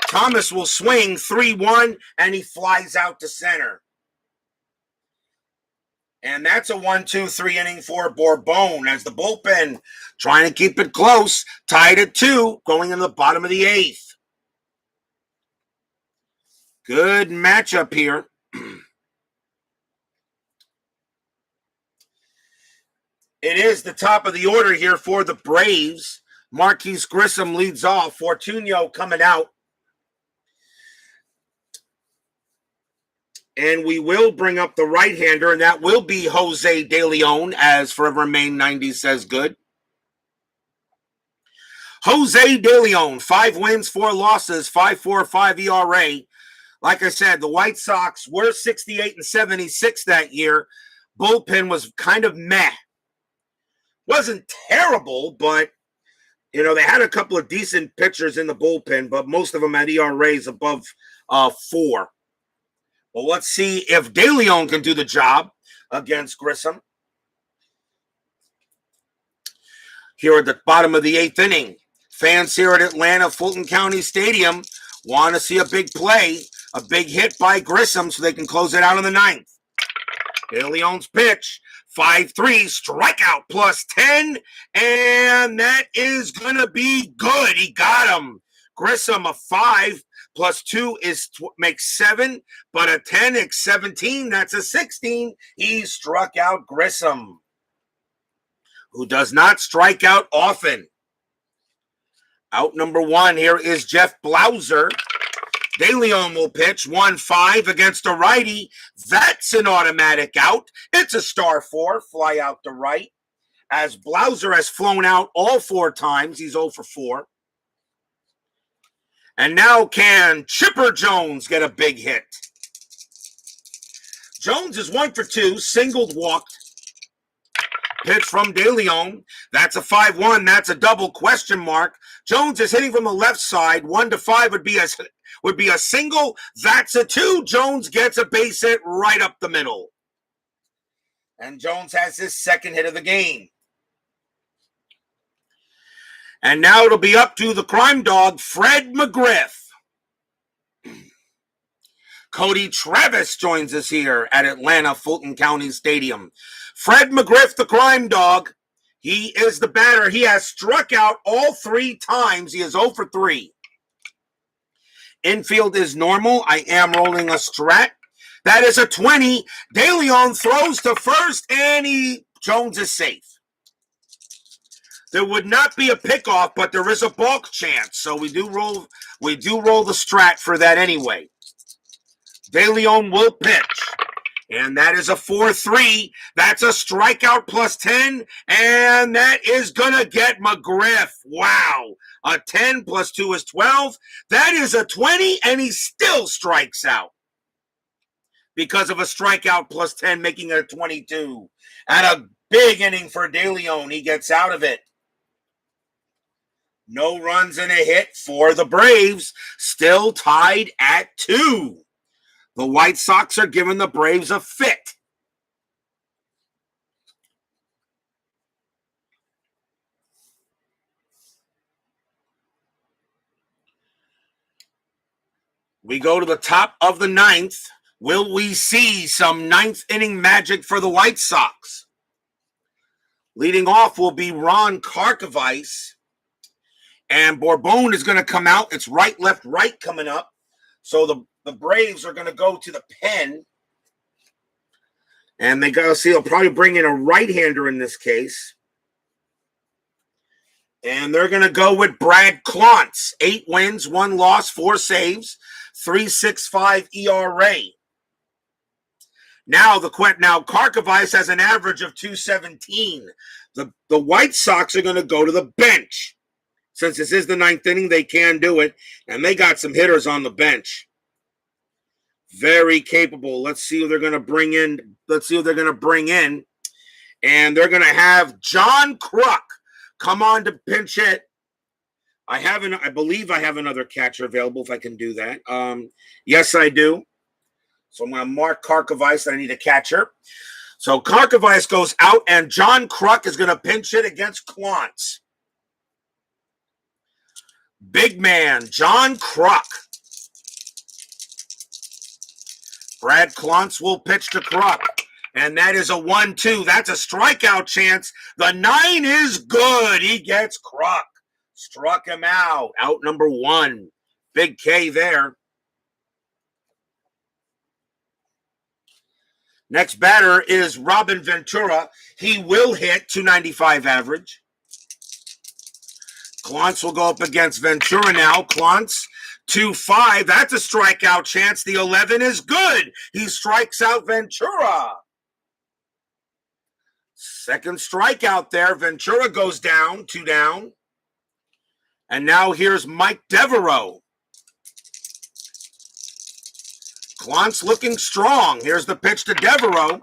Thomas will swing 3-1, and he flies out to center. And that's a 1-2-3 inning for Bourbon as the bullpen trying to keep it close, tied at 2, going in the bottom of the 8th. Good matchup here. It is the top of the order here for the Braves. Marquise Grissom leads off. Fortunio coming out. And we will bring up the right-hander, and that will be Jose De Leon, as Forever Remain 90 says good. Jose De Leon, 5 wins, 4 losses, 5.45 ERA. Like I said, the White Sox were 68-76 that year. Bullpen was kind of meh. Wasn't terrible, but, you know, they had a couple of decent pitchers in the bullpen, but most of them had ERAs above 4. Well, let's see if De Leon can do the job against Grissom. Here at the bottom of the 8th inning, fans here at Atlanta-Fulton County Stadium want to see a big play, a big hit by Grissom so they can close it out in the 9th. De Leon's pitch, 5-3, strikeout plus 10, and that is going to be good. He got him. Grissom, a 5 plus 2 makes 7, but a 10 makes 17. That's a 16. He struck out Grissom, who does not strike out often. Out number 1 here is Jeff Blauser. De Leon will pitch 1-5 against a righty. That's an automatic out. It's a star 4, fly out to right. As Blauser has flown out all 4 times, he's 0 for 4. And now can Chipper Jones get a big hit? Jones is 1 for 2, singled, walked. Pitch from De Leon. That's a 5-1. That's a double question mark. Jones is hitting from the left side. 1-5 would be a single. That's a 2. Jones gets a base hit right up the middle. And Jones has his second hit of the game. And now it'll be up to the crime dog, Fred McGriff. Cody Travis joins us here at Atlanta-Fulton County Stadium. Fred McGriff, the crime dog, he is the batter. He has struck out all 3 times. He is 0 for 3. Infield is normal. I am rolling a strat. That is a 20. De Leon throws to first, and Jones is safe. There would not be a pickoff, but there is a balk chance. So we do roll the strat for that anyway. De Leon will pitch. And that is a 4-3. That's a strikeout plus 10. And that is going to get McGriff. Wow. A 10 plus 2 is 12. That is a 20, and he still strikes out. Because of a strikeout plus 10, making it a 22. And a big inning for De Leon. He gets out of it. No runs and a hit for the Braves. Still tied at 2. The White Sox are giving the Braves a fit. We go to the top of the 9th. Will we see some 9th inning magic for the White Sox? Leading off will be Ron Karkovice. And Bourbon is going to come out. It's right, left, right coming up. So the Braves are going to go to the pen. And they gotta see, they'll probably bring in a right-hander in this case. And they're going to go with Brad Klontz. 8 wins, 1 loss, 4 saves, 3.65 ERA. Now Karkovice has an average of 217. The White Sox are going to go to the bench. Since this is the 9th inning, they can do it. And they got some hitters on the bench. Very capable. Let's see who they're going to bring in. And they're going to have John Kruk come on to pinch hit. I believe I have another catcher available if I can do that. Yes, I do. So I'm going to mark Karkovice that I need a catcher. So Karkovice goes out, and John Kruk is going to pinch hit against Klontz. Big man, John Kruk. Brad Klontz will pitch to Kruk. And that is a 1-2. That's a strikeout chance. The 9 is good. He gets Kruk. Struck him out. Out number 1. Big K there. Next batter is Robin Ventura. He will hit 295 average. Klontz will go up against Ventura now. Klontz 2-5. That's a strikeout chance. The 11 is good. He strikes out Ventura. Second strikeout there. Ventura goes down, 2 down. And now here's Mike Devereaux. Klontz looking strong. Here's the pitch to Devereaux.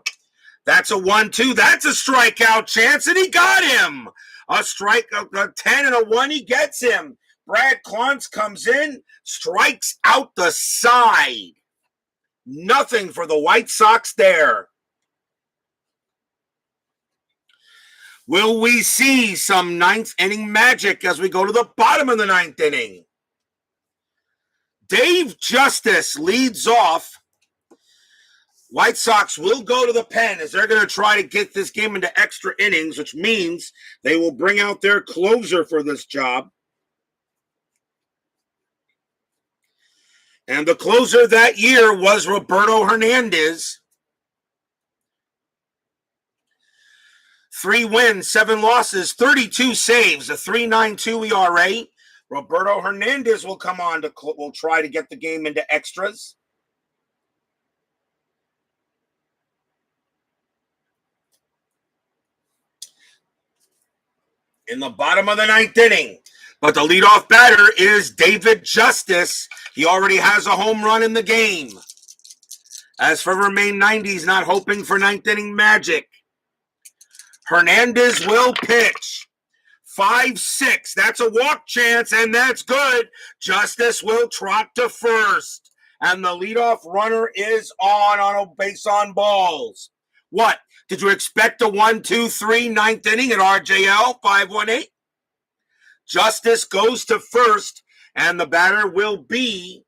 That's a 1-2. That's a strikeout chance, and he got him. A strike, a 10 and a 1, he gets him. Brad Klontz comes in, strikes out the side. Nothing for the White Sox there. Will we see some 9th inning magic as we go to the bottom of the 9th inning? Dave Justice leads off. White Sox will go to the pen as they're going to try to get this game into extra innings, which means they will bring out their closer for this job. And the closer that year was Roberto Hernandez. 3 wins, 7 losses, 32 saves, a 3.92 ERA. Roberto Hernandez will come on will try to get the game into extras. In the bottom of the 9th inning. But the leadoff batter is David Justice. He already has a home run in the game. As for Remain 90s, not hoping for 9th inning magic. Hernandez will pitch. 5-6. That's a walk chance, and that's good. Justice will trot to first. And the leadoff runner is on a base on balls. What? Did you expect a 1-2-3 9th inning at RJL 518? Justice goes to first, and the batter will be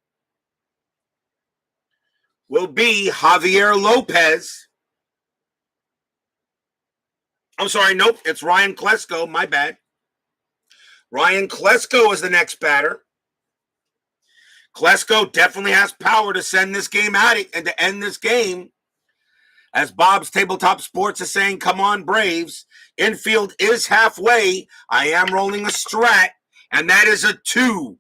Javier Lopez. I'm sorry, nope, it's Ryan Klesko, my bad. Ryan Klesko is the next batter. Klesko definitely has power to send this game out and to end this game. As Bob's Tabletop Sports is saying, come on, Braves. Infield is halfway. I am rolling a strat, and that is a 2.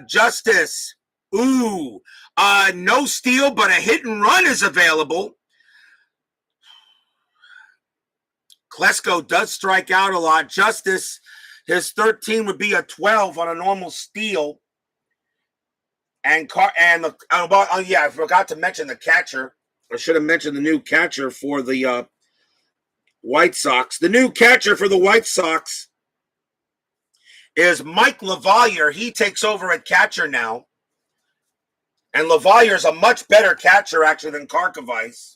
Justice. No steal, but a hit and run is available. Klesko does strike out a lot. Justice, his 13 would be a 12 on a normal steal. I forgot to mention the catcher. I should have mentioned the new catcher for the White Sox. The new catcher for the White Sox is Mike LaValliere. He takes over at catcher now. And LaValliere is a much better catcher, actually, than Karkovice.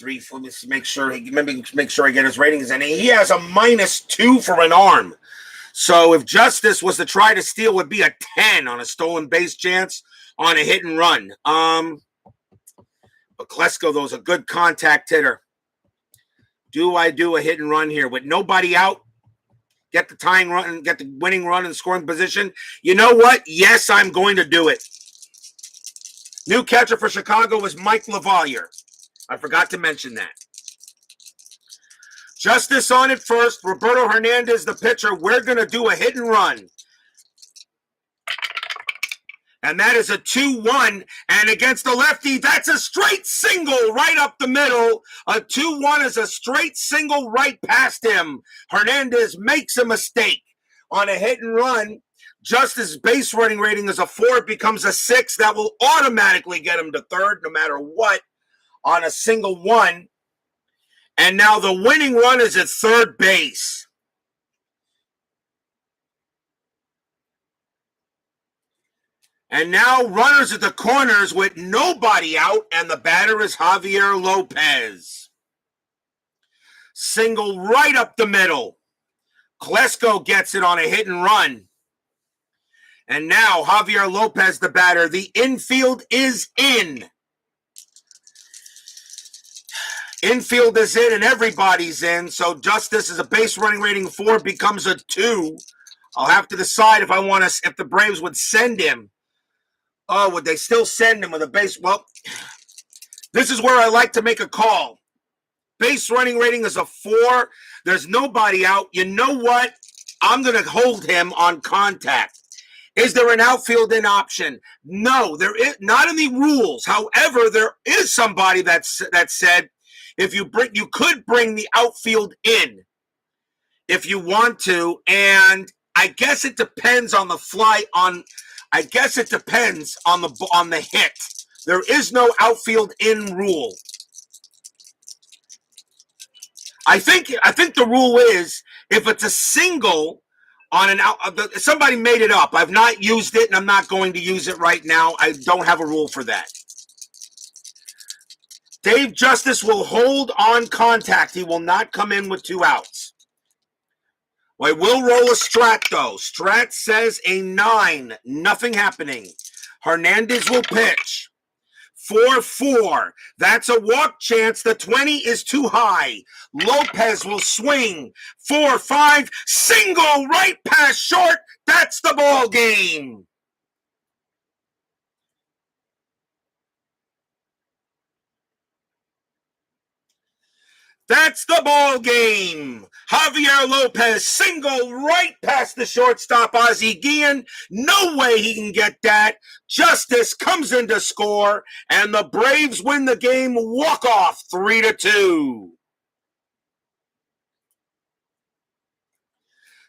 Let me make sure I get his ratings. And he has a -2 for an arm. So if Justice was to try to steal, it would be a 10 on a stolen base chance on a hit and run. But Klesko, though, is a good contact hitter. Do I do a hit and run here with nobody out? Get the tying run, get the winning run in scoring position. You know what? Yes, I'm going to do it. New catcher for Chicago is Mike LaValliere. I forgot to mention that. Justice on it first. Roberto Hernandez, the pitcher. We're going to do a hit and run. And that is a 2-1. And against the lefty, that's a straight single right up the middle. A 2-1 is a straight single right past him. Hernandez makes a mistake on a hit and run. Justice's base running rating is a 4. It becomes a 6. That will automatically get him to third no matter what on a single one. And now the winning run is at third base. And now runners at the corners with nobody out, and the batter is Javier Lopez. Single right up the middle. Klesko gets it on a hit and run. And now Javier Lopez, the batter. The infield is in. Infield is in and everybody's in. So Justice is a base running rating 4, becomes a 2. I'll have to decide if if the Braves would send him. Oh, would they still send him with a base? Well, this is where I like to make a call. Base running rating is a 4. There's nobody out. You know what? I'm going to hold him on contact. Is there an outfield in option? No, there is not in the rules. However, there is somebody that said you could bring the outfield in if you want to, and I guess it depends on the hit. There is no outfield in rule. I think the rule is if it's a single on an out, somebody made it up. I've not used it, and I'm not going to use it right now. I don't have a rule for that. Dave Justice will hold on contact. He will not come in with 2 outs. I will roll a strat, though. Strat says a 9. Nothing happening. Hernandez will pitch. 4-4. That's a walk chance. The 20 is too high. Lopez will swing. 4-5. Single right past short. That's the ball game. That's the ball game. Javier Lopez, single right past the shortstop, Ozzie Guillen. No way he can get that. Justice comes in to score, and the Braves win the game walk-off 3-2.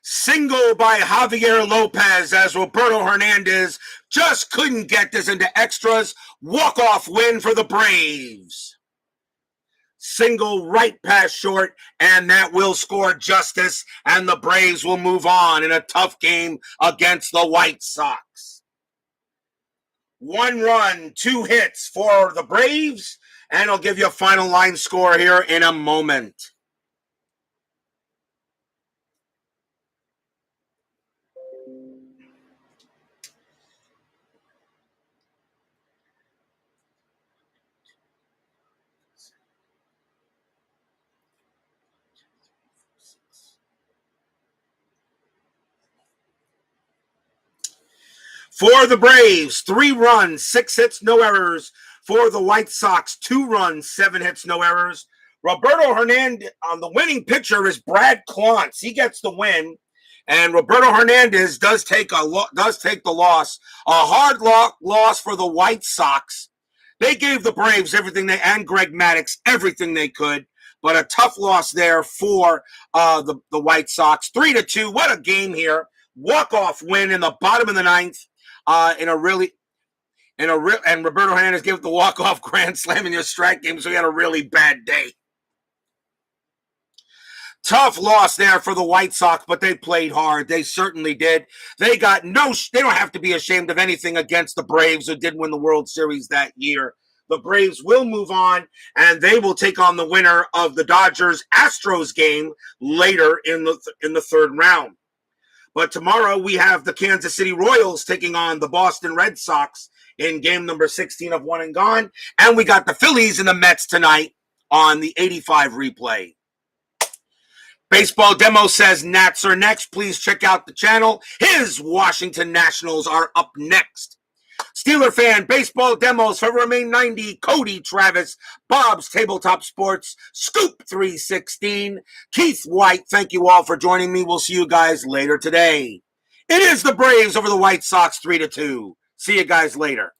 Single by Javier Lopez as Roberto Hernandez just couldn't get this into extras. Walk-off win for the Braves. Single right past short, and that will score Justice, and the Braves will move on in a tough game against the White Sox. 1 run, 2 hits for the Braves, and I'll give you a final line score here in a moment. For the Braves, 3 runs, 6 hits, no errors. For the White Sox, 2 runs, 7 hits, no errors. Roberto Hernandez, the winning pitcher is Brad Klontz. He gets the win, and Roberto Hernandez does take the loss. A hard loss for the White Sox. They gave the Braves and Greg Maddox everything they could, but a tough loss there for the White Sox. 3-2. What a game here! Walk-off win in the bottom of the 9th. And Roberto Hernandez gave it the walk-off grand slam in your strike game, so he had a really bad day. Tough loss there for the White Sox, but they played hard. They certainly did. They don't have to be ashamed of anything against the Braves, who did win the World Series that year. The Braves will move on, and they will take on the winner of the Dodgers-Astros game later in the 3rd round. But tomorrow we have the Kansas City Royals taking on the Boston Red Sox in game number 16 of One and Gone. And we got the Phillies and the Mets tonight on the 85 replay. Baseball Demo says Nats are next. Please check out the channel. His Washington Nationals are up next. Steeler Fan, Baseball Demos, Forever Remain 90, Cody Travis, Bob's Tabletop Sports, Scoop 316, Keith White. Thank you all for joining me. We'll see you guys later today. It is the Braves over the White Sox 3-2. See you guys later.